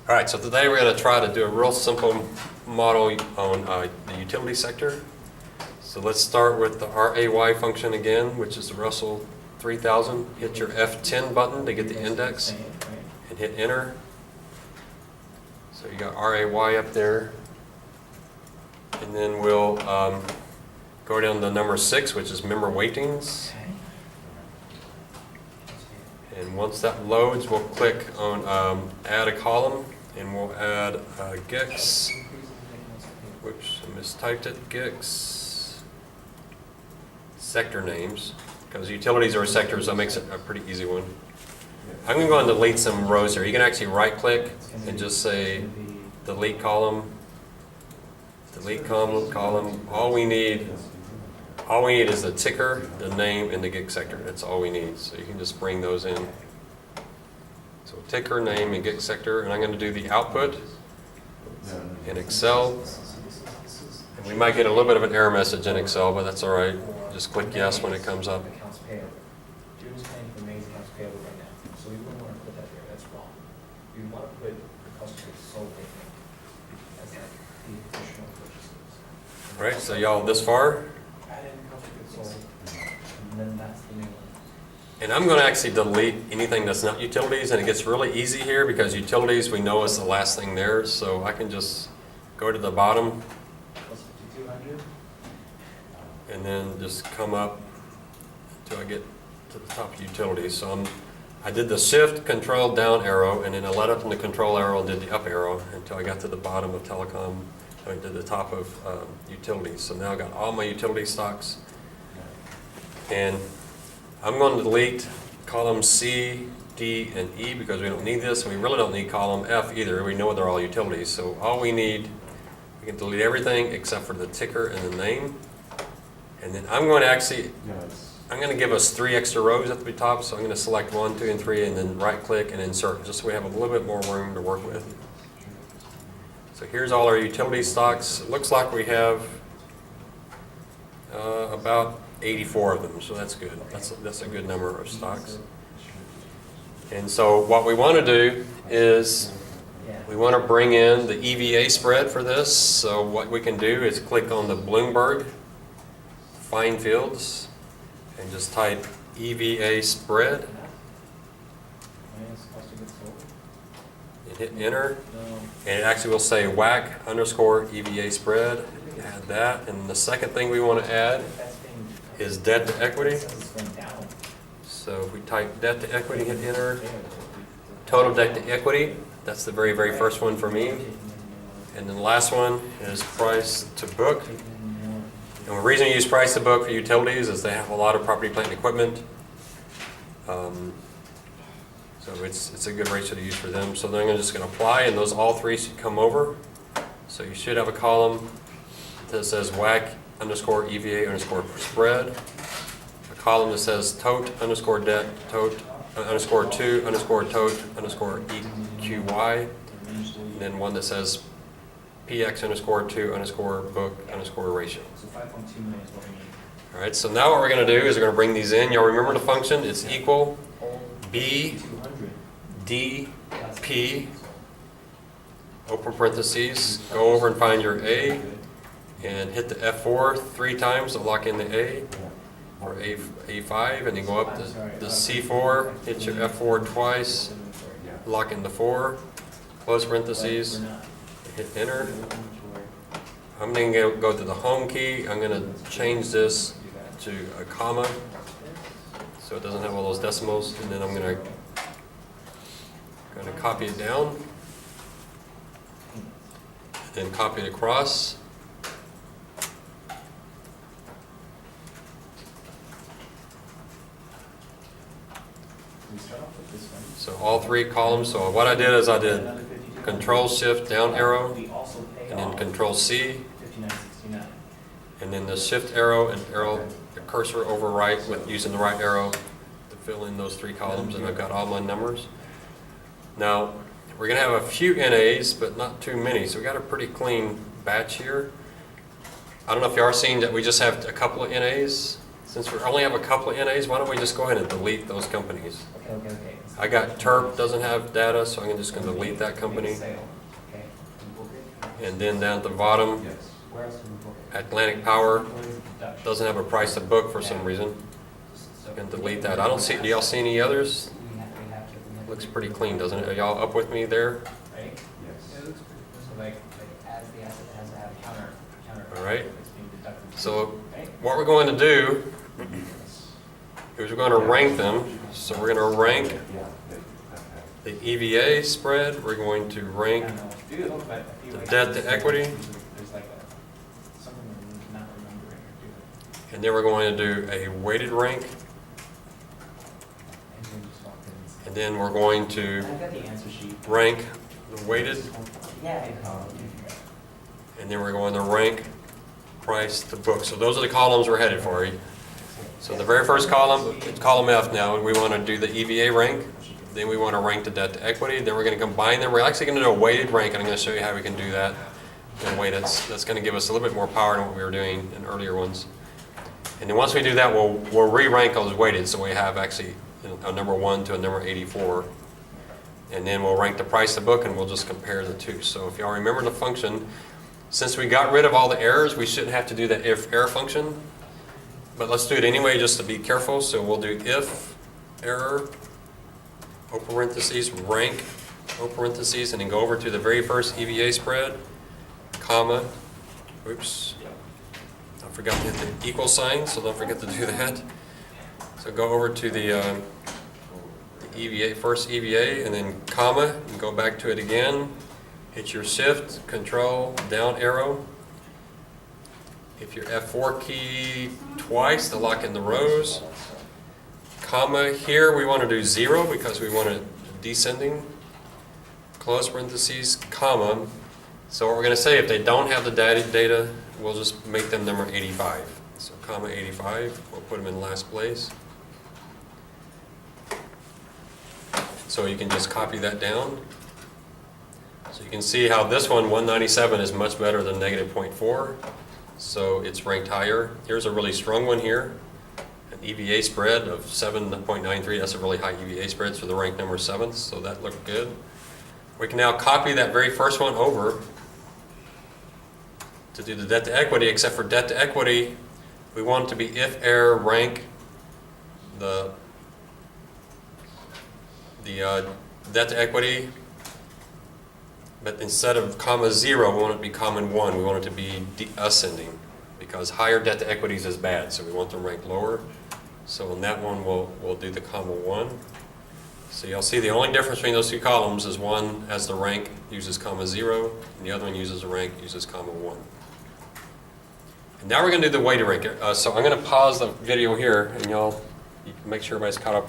All right, so today we're going to try to do a real simple model on the utility sector. So let's start with the RAY function again, which is the Russell 3000. Hit your F10 button to get the index and hit enter. So you got RAY up there. And then we'll go down to number 6, which is member weightings. And once that loads, we'll click on add a column, and we'll add GICS. Whoops, I mistyped it. GICS sector names, because utilities are sectors, that makes it a pretty easy one. I'm going to go and delete some rows here. You can actually right-click and just say delete column. Delete column. All we need is the ticker, the name, and the GICS sector. That's all we need. So you can just bring those in. So ticker, name, and GICS sector. And I'm going to do the output in Excel. And we might get a little bit of an error message in Excel, but that's all right. Just click yes when it comes up. Accounts payable. Jim's paying for May's accounts payable right now. So we wouldn't want to put that there. That's wrong. We want to put the customer sold as like the additional purchases. All right, so y'all this far? Add in cost of goods sold, and then that's the new one. And I'm going to actually delete anything that's not utilities, and it gets really easy here because utilities we know is the last thing there, so I can just go to the bottom Plus 5,200. and then just come up until I get to the top of utilities. So I did the shift control down arrow, and then I led up in the control arrow and did the up arrow until I got to the bottom of telecom, I mean, to the top of utilities. So now I got all my utility stocks. And I'm going to delete column C, D, and E because we don't need this. And we really don't need column F either. We know they're all utilities. So all we need, we can delete everything except for the ticker and the name. And then I'm going to actually, I'm going to give us 3 extra rows at the top. So I'm going to select 1, 2, and 3, and then right click and insert, just so we have a little bit more room to work with. So here's all our utility stocks. It looks like we have about 84 of them, so that's good. That's a good number of stocks. And so what we want to do is we want to bring in the EVA spread for this. So what we can do is click on the Bloomberg, find fields, and just type EVA spread Minus cost of goods sold. and hit enter. No. And it actually will say WAC _ EVA spread. Add that. And the second thing we want to add That's being. is debt to equity. It's going down. So if we type debt to equity, hit enter. Total debt to equity, that's the very, very first one for me. And then the last one is price to book. And the reason we use price to book for utilities is they have a lot of property, plant, and equipment. So it's a good ratio to use for them. So then I'm just going to apply, and those all 3 should come over. So you should have a column that says WAC _ EVA _ spread. A column that says tote _ debt, tote _ to _ tote _ EQY. And then one that says PX _ to _ book _ ratio. So 5.2 million is what we need. All right, so now what we're going to do is we're going to bring these in. Y'all remember the function? It's equal B 200. D P, open parentheses, go over and find your A, and hit the F4 3 times to lock in the A, or A5, and then go up to the C4, hit your F4 twice, lock in the 4, close parentheses, hit enter. I'm going to go to the home key. I'm going to change this to a comma so it doesn't have all those decimals, and then I'm going to copy it down, then copy it across. We start off with this one. So all 3 columns. So what I did is I did Control Shift down arrow, We also pay and then off Control C, 59.69. and then the Shift arrow and arrow the cursor over right with using the right arrow to fill in those 3 columns, and I've got all my numbers. Now we're going to have a few NAs, but not too many. So we got a pretty clean batch here. I don't know if you are seeing that we just have a couple of NAs. since we only have a couple of NAs, why don't we just go ahead and delete those companies? Okay. I got Terp, doesn't have data, so I'm just gonna delete that company. Sale, okay, we book it. And then down at the bottom, Yes. Where else do we book it? Atlantic Power Where is the deduction? doesn't have a price to book for some reason. So- I can delete that. I don't see, do y'all see any others? We have to. Looks pretty clean, doesn't it? Are y'all up with me there? Right? Yes. It looks pretty, so like as the asset has to have counter. All right. It's being deducted. So Right? what we're going to do Yes. is we're going to rank them. So we're going to rank Yeah. Okay. the EVA spread, we're going to I rank don't know. Do you look, but I feel the like debt to equity. There's like something we're not remembering or doing. And then we're going to do a weighted rank, And then just walk in. and then we're going to I've got the answer sheet. rank the weighted, Yeah. and then we're going to rank price to book. So those are the columns we're headed for. So the very first column, it's column F now, we want to do the EVA rank, then we want to rank the debt to equity, then we're going to combine them. We're actually going to do a weighted rank, and I'm going to show you how we can do that in a way that's going to give us a little bit more power than what we were doing in earlier ones. And then once we do that, we'll re-rank those weighted, so we have actually a number 1 to a number 84. And then we'll rank the price to book, and we'll just compare the two. So if y'all remember the function, since we got rid of all the errors, we shouldn't have to do that if error function. But let's do it anyway, just to be careful. So we'll do if error, open parentheses, rank, open parentheses, and then go over to the very first EVA spread, comma, oops, I forgot to hit the equal sign, so don't forget to do that. So go over to the EVA, first EVA, and then comma, and go back to it again. Hit your shift, control, down arrow. Hit your F4 key twice to lock in the rows. Comma, here we want to do 0 because we want it descending. Close parentheses, comma. So what we're going to say, if they don't have the data, we'll just make them number 85. So comma 85, we'll put them in last place. So you can just copy that down. So you can see how this one, 197, is much better than negative 0.4. So it's ranked higher. Here's a really strong one here. An EVA spread of 7.93. That's a really high EVA spread for the rank number 7th. So that looked good. We can now copy that very first one over to do the debt to equity, except for debt to equity, we want it to be if error rank the debt to equity, but instead of comma 0, we want it to be comma 1. We want it to be ascending because higher debt to equities is bad, so we want them ranked lower. So in that one, we'll do the comma 1. So you'll see the only difference between those two columns is one has the rank uses comma 0, and the other one uses the rank uses comma 1. And now we're going to do the weighted rank. So I'm going to pause the video here, and y'all make sure everybody's caught up.